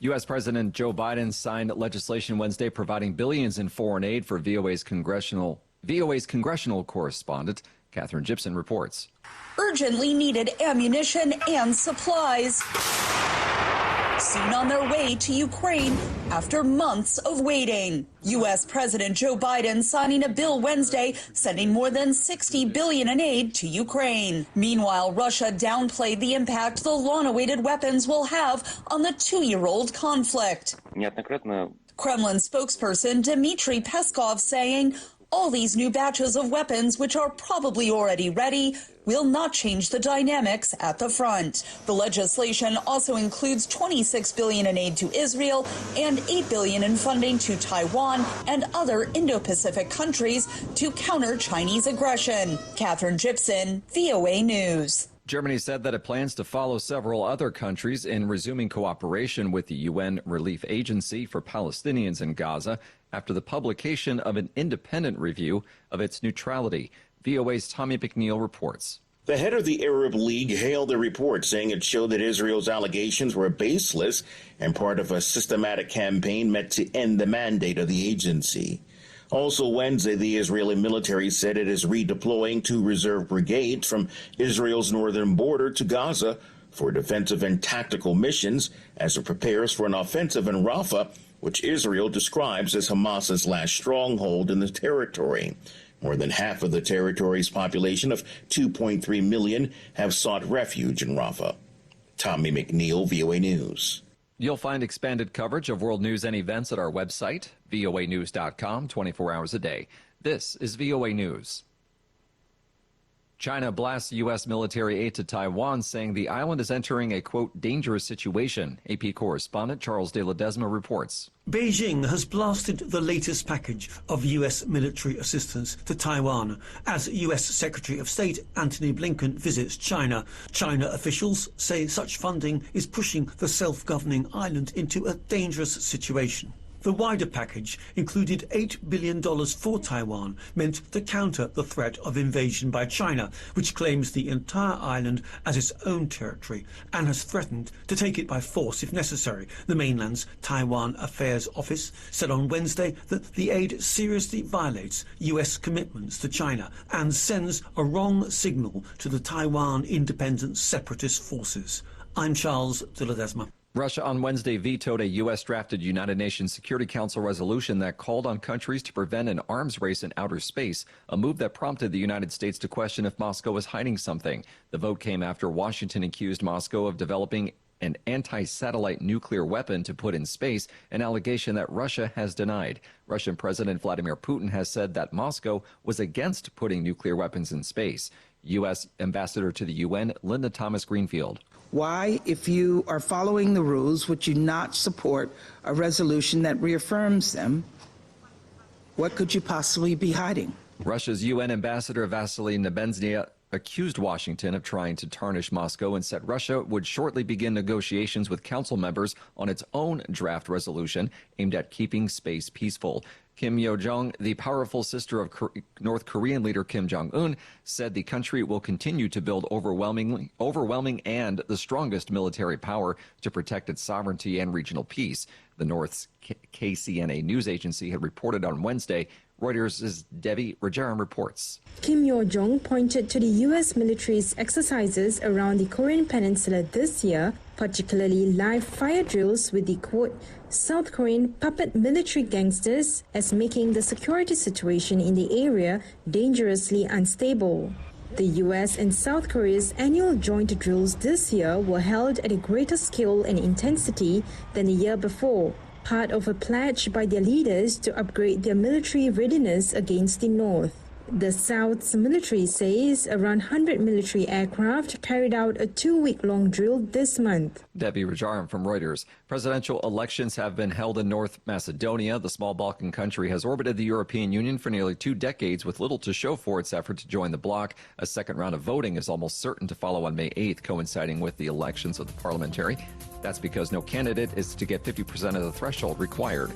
U.S. President Joe Biden signed legislation Wednesday providing billions in foreign aid for VOA's congressional correspondent, Catherine Gibson, reports. Urgently needed ammunition and supplies. Soon on their way to Ukraine after months of waiting. U.S. President Joe Biden signing a bill Wednesday sending more than $60 billion in aid to Ukraine. Meanwhile, Russia downplayed the impact the long-awaited weapons will have on the two-year-old conflict. Kremlin spokesperson Dmitry Peskov saying all these new batches of weapons, which are probably already ready, will not change the dynamics at the front. The legislation also includes $26 billion in aid to Israel and $8 billion in funding to Taiwan and other Indo-Pacific countries to counter Chinese aggression. Catherine Gibson, VOA News. Germany said that it plans to follow several other countries in resuming cooperation with the UN Relief Agency for Palestinians in Gaza after the publication of an independent review of its neutrality. VOA's Tommy McNeil reports. The head of the Arab League hailed the report, saying it showed that Israel's allegations were baseless and part of a systematic campaign meant to end the mandate of the agency. Also Wednesday, the Israeli military said it is redeploying 2 reserve brigades from Israel's northern border to Gaza for defensive and tactical missions as it prepares for an offensive in Rafah, which Israel describes as Hamas's last stronghold in the territory. More than half of the territory's population of 2.3 million have sought refuge in Rafah. Tommy McNeil, VOA News. You'll find expanded coverage of world news and events at our website, voanews.com, 24 hours a day. This is VOA News. China blasts U.S. military aid to Taiwan, saying the island is entering a, quote, dangerous situation. AP correspondent Charles de Ledesma reports. Beijing has blasted the latest package of U.S. military assistance to Taiwan as U.S. Secretary of State Antony Blinken visits China. China officials say such funding is pushing the self-governing island into a dangerous situation. The wider package included $8 billion for Taiwan, meant to counter the threat of invasion by China, which claims the entire island as its own territory and has threatened to take it by force if necessary. The mainland's Taiwan Affairs Office said on Wednesday that the aid seriously violates U.S. commitments to China and sends a wrong signal to the Taiwan independent separatist forces. I'm Charles de Ledesma. Russia on Wednesday vetoed a U.S.-drafted United Nations Security Council resolution that called on countries to prevent an arms race in outer space, a move that prompted the United States to question if Moscow was hiding something. The vote came after Washington accused Moscow of developing an anti-satellite nuclear weapon to put in space, an allegation that Russia has denied. Russian President Vladimir Putin has said that Moscow was against putting nuclear weapons in space. U.S. Ambassador to the UN, Linda Thomas-Greenfield. Why, if you are following the rules, would you not support a resolution that reaffirms them? What could you possibly be hiding? Russia's UN Ambassador Vasily Nebenzia accused Washington of trying to tarnish Moscow and said Russia would shortly begin negotiations with council members on its own draft resolution aimed at keeping space peaceful. Kim Yo-jong, the powerful sister of North Korean leader Kim Jong-un, said the country will continue to build overwhelming and the strongest military power to protect its sovereignty and regional peace. The North's KCNA news agency had reported on Wednesday. Reuters' Debbie Rajaram reports. Kim Yo-jong pointed to the U.S. military's exercises around the Korean peninsula this year, particularly live fire drills with the, quote, South Korean puppet military gangsters, as making the security situation in the area dangerously unstable. The U.S. and South Korea's annual joint drills this year were held at a greater scale and intensity than the year before, part of a pledge by their leaders to upgrade their military readiness against the North. The South's military says around 100 military aircraft carried out a 2-week-long drill this month. Debbie Rajaram from Reuters. Presidential elections have been held in North Macedonia. The small Balkan country has orbited the European Union for nearly 2 decades with little to show for its effort to join the bloc. A second round of voting is almost certain to follow on May 8th, coinciding with the elections of the parliamentary. That's because no candidate is to get 50% of the threshold required.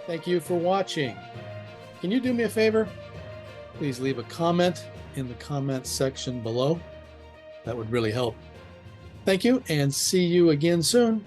Thank you for watching. Can you do me a favor? Please leave a comment in the comments section below. That would really help. Thank you, and see you again soon.